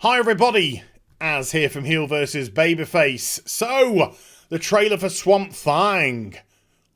Hi everybody, Az here from HeelvsBabyface. So, the trailer for Swamp Thing,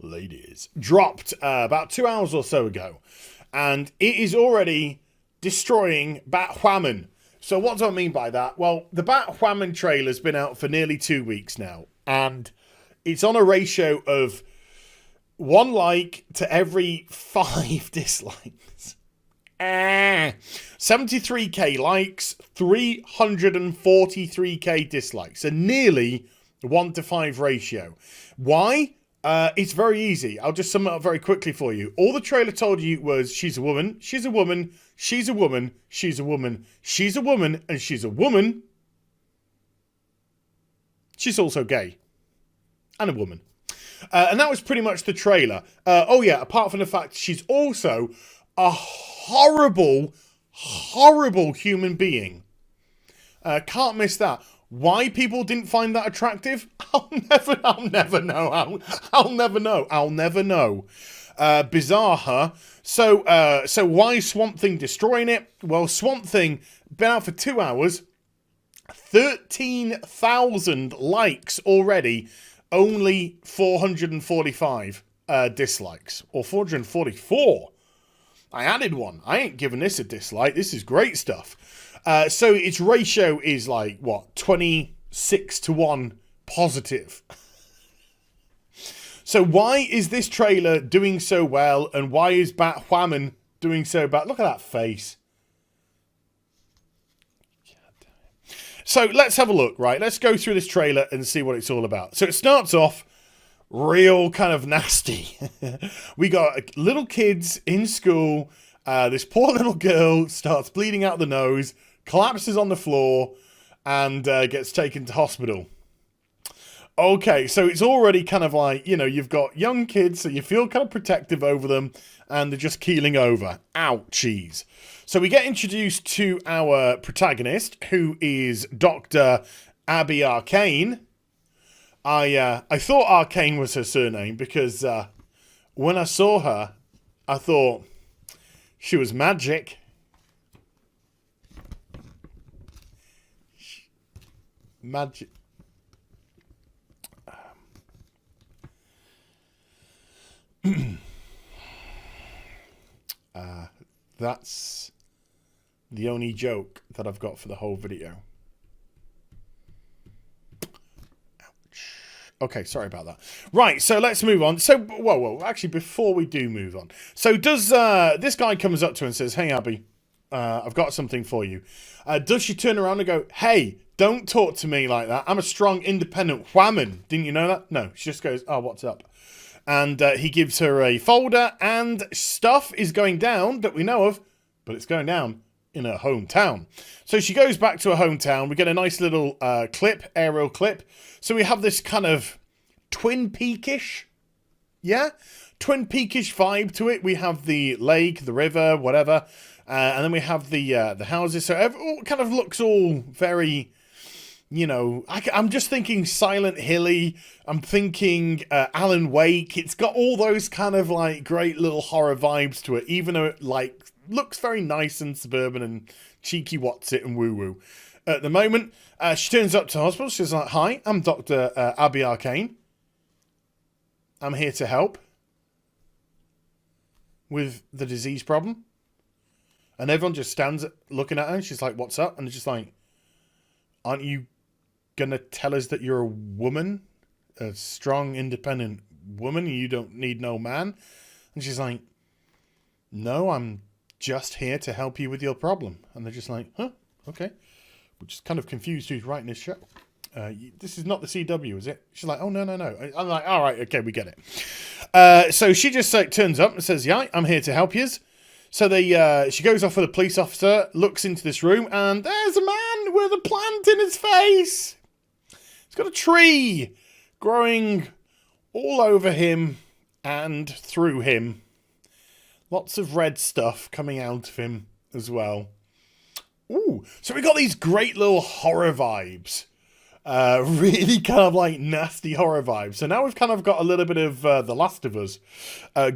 ladies, dropped about 2 hours or so ago. And it is already destroying Batwoman. So what do I mean by that? Well, the Batwoman trailer's been out for nearly 2 weeks now. And it's on a ratio of 1 like to every 5 dislikes. 73k likes, 343k dislikes. So nearly 1 to 5 ratio. Why? It's very easy. I'll just sum it up very quickly for you. All the trailer told you was she's a woman, she's a woman, she's a woman, she's a woman, she's a woman, and she's a woman. She's also gay. And a woman. And that was pretty much the trailer. Oh yeah, apart from the fact she's also a horrible human being. Can't miss that. Why people didn't find that attractive? I'll never know. I'll never know. Bizarre, huh? So why is Swamp Thing destroying it? Well, Swamp Thing been out for 2 hours. 13,000 likes already. Only 445 dislikes. Or 444. I added one. I ain't giving this a dislike. This is great stuff. So its ratio is like, what, 26 to 1 positive. So why is this trailer doing so well, and why is Batwoman doing so bad? Look at that face. So let's have a look, right? Let's go through this trailer and see what it's all about. So it starts off real kind of nasty. We got little kids in school. This poor little girl starts bleeding out the nose, collapses on the floor, and gets taken to hospital. Okay, so it's already kind of like, you know, you've got young kids, so you feel kind of protective over them, and they're just keeling over. Ouchies. So we get introduced to our protagonist, who is Dr. Abby Arcane. I thought Arcane was her surname because when I saw her, I thought she was magic. Magic. That's the only joke that I've got for the whole video. Okay, sorry about that. Right, so let's move on. So, well, actually, before we do move on. So, does this guy comes up to her and says, "Hey, Abby, I've got something for you." Does she turn around and go, "Hey, don't talk to me like that. I'm a strong, independent woman. Didn't you know that?" No, she just goes, "Oh, what's up?" And he gives her a folder, and stuff is going down that we know of, but it's going down in her hometown. So she goes back to her hometown. We get a nice little clip, aerial clip. So we have this kind of Twin Peak-ish, yeah? Twin Peak-ish vibe to it. We have the lake, the river, whatever. And then we have the houses. So it all kind of looks all very, you know, I'm just thinking Silent Hilly. I'm thinking Alan Wake. It's got all those kind of like great little horror vibes to it, even though it like looks very nice and suburban and cheeky what's it and woo-woo. At the moment, she turns up to the hospital. She's like, "Hi, I'm Dr. Abby Arcane. I'm here to help with the disease problem." And everyone just stands looking at her. And she's like, "What's up?" And they're just like, "Aren't you going to tell us that you're a woman? A strong, independent woman? You don't need no man?" And she's like, "No, I'm just here to help you with your problem." And they're just like, "Huh, okay." We're just kind of confused who's writing this show. This is not the CW, is it? She's like, "Oh, no. I'm like, all right, okay, we get it." So she just turns up and says, "Yeah, I'm here to help yous." So she goes off with a police officer, looks into this room, and there's a man with a plant in his face. He's got a tree growing all over him and through him. Lots of red stuff coming out of him as well. Ooh, so we got these great little horror vibes. Really kind of like nasty horror vibes. So now we've kind of got a little bit of The Last of Us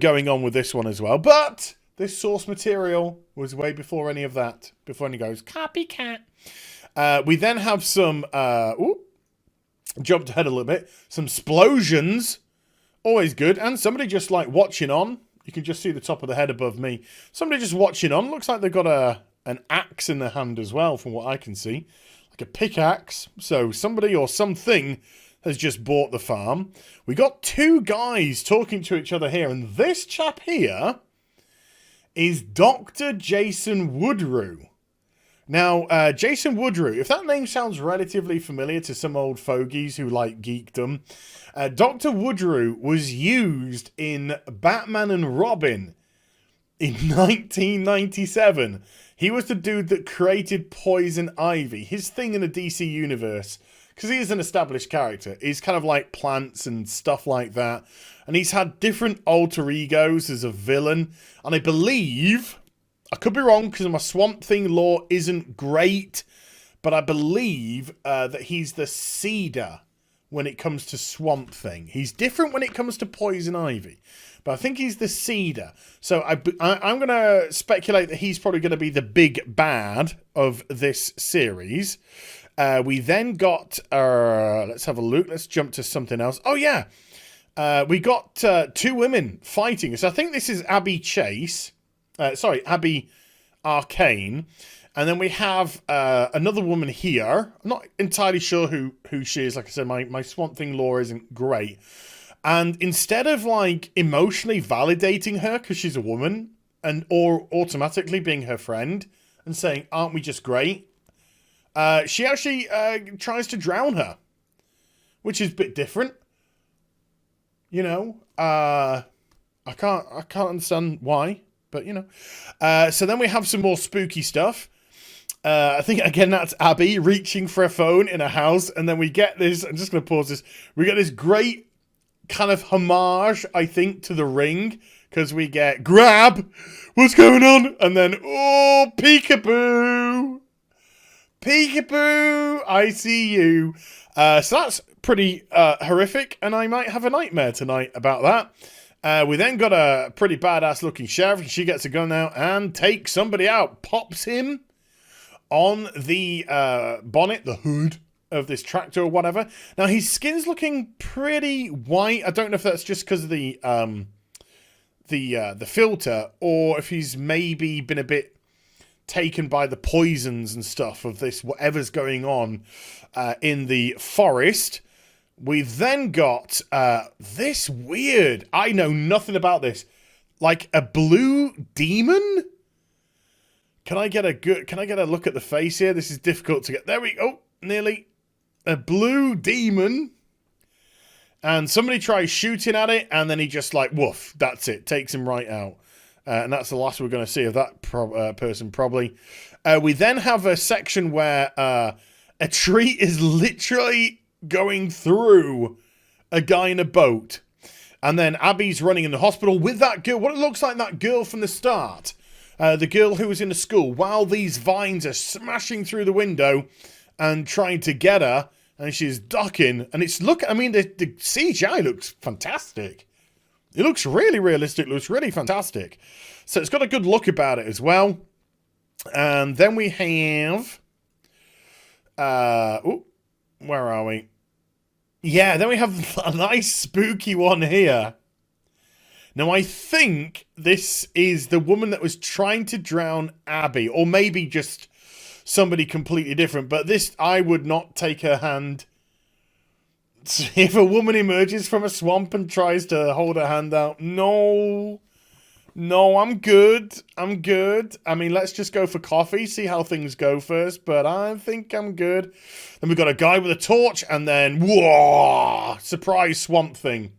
going on with this one as well. But this source material was way before any of that. Before any goes, copycat. We then have some, jumped ahead a little bit, some explosions, always good, and somebody just like watching on. You can just see the top of the head above me. Somebody just watching on. Looks like they've got an axe in their hand as well, from what I can see. Like a pickaxe. So somebody or something has just bought the farm. We got two guys talking to each other here, and this chap here is Dr. Jason Woodrue. Now, Jason Woodrue, if that name sounds relatively familiar to some old fogies who like geekdom, Dr. Woodrue was used in Batman and Robin in 1997. He was the dude that created Poison Ivy. His thing in the DC universe, because he is an established character, is kind of like plants and stuff like that. And he's had different alter egos as a villain. And I believe, I could be wrong because my Swamp Thing lore isn't great, but I believe that he's the Cedar when it comes to Swamp Thing. He's different when it comes to Poison Ivy, but I think he's the Cedar. So I'm going to speculate that he's probably going to be the big bad of this series. We then got, let's have a look. Let's jump to something else. Oh, yeah. We got two women fighting. So I think this is Abby Chase. Abby Arcane. And then we have another woman here. I'm not entirely sure who she is. Like I said, my Swamp Thing lore isn't great. And instead of like emotionally validating her because she's a woman or automatically being her friend and saying, aren't we just great? She actually tries to drown her, which is a bit different. You know, I can't understand why, but you know. So then we have some more spooky stuff. I think, again, that's Abby reaching for a phone in a house. And then we get this, I'm just going to pause this. We get this great kind of homage, I think, to The Ring. Because we get, grab, what's going on? And then, oh, peekaboo. Peekaboo, I see you. So that's pretty horrific. And I might have a nightmare tonight about that. We then got a pretty badass looking sheriff. She gets a gun out and takes somebody out. Pops him on the bonnet, the hood of this tractor or whatever. Now, his skin's looking pretty white. I don't know if that's just because of the filter, or if he's maybe been a bit taken by the poisons and stuff of this, whatever's going on in the forest. We've then got this weird, I know nothing about this, like a blue demon? Can I get a look at the face here? This is difficult to get. There we go. Nearly. A blue demon. And somebody tries shooting at it, and then he just like, woof, that's it. Takes him right out. And that's the last we're going to see of that person, probably. We then have a section where a tree is literally going through a guy in a boat. And then Abby's running in the hospital with that girl. What it looks like that girl from the start. The girl who was in the school, while these vines are smashing through the window and trying to get her, and she's ducking. And it's, the CGI looks fantastic. It looks really realistic, looks really fantastic. So it's got a good look about it as well. And then we have, where are we? Yeah, then we have a nice spooky one here. Now, I think this is the woman that was trying to drown Abby, or maybe just somebody completely different. But this, I would not take her hand. If a woman emerges from a swamp and tries to hold her hand out, no, I'm good. I mean, let's just go for coffee, see how things go first, but I think I'm good. Then we've got a guy with a torch, and then, whoa, surprise Swamp Thing.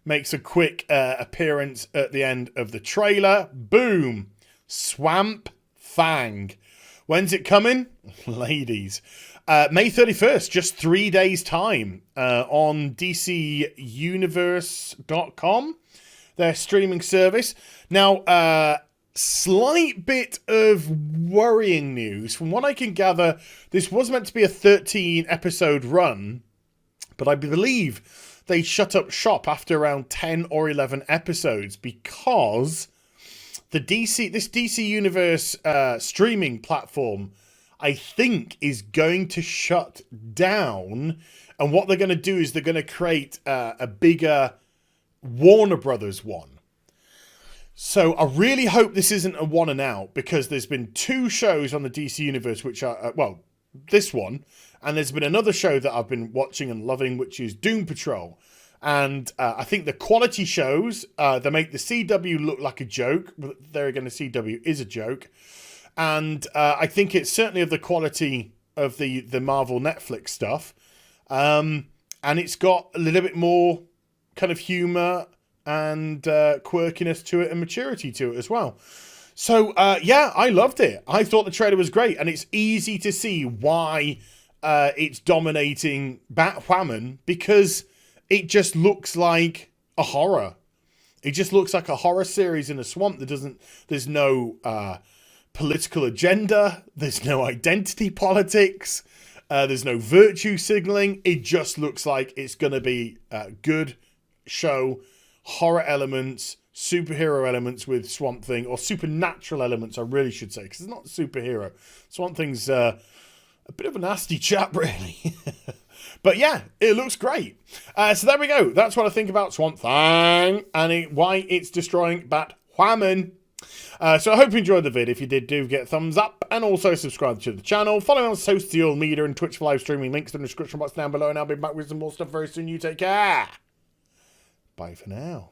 Makes a quick appearance at the end of the trailer. Boom. Swamp Thang. When's it coming? Ladies. May 31st, just 3 days' time, on DCUniverse.com, their streaming service. Now, slight bit of worrying news. From what I can gather, this was meant to be a 13-episode run, but I believe they shut up shop after around 10 or 11 episodes because this DC Universe streaming platform, I think is going to shut down. And what they're going to do is they're going to create a bigger Warner Brothers one. So I really hope this isn't a one and out, because there's been 2 shows on the DC Universe which are, well, this one, and there's been another show that I've been watching and loving, which is Doom Patrol. And I think the quality shows, they make the CW look like a joke. There again, the CW is a joke. And I think it's certainly of the quality of the Marvel Netflix stuff. And it's got a little bit more kind of humor and quirkiness to it and maturity to it as well. So, yeah, I loved it. I thought the trailer was great. And it's easy to see why it's dominating Batwoman, because it just looks like a horror. It just looks like a horror series in a swamp. There's no political agenda. There's no identity politics. There's no virtue signaling. It just looks like it's going to be a good show. Horror elements, superhero elements with Swamp Thing, or supernatural elements, I really should say, because it's not a superhero. Swamp Thing's a bit of a nasty chap, really. But yeah, it looks great. So there we go. That's what I think about Swamp Thing and why it's destroying Batwoman. So I hope you enjoyed the vid. If you did, do get a thumbs up, and also subscribe to the channel. Follow me on social media and Twitch for live streaming. Links in the description box down below, and I'll be back with some more stuff very soon. You take care. Bye for now.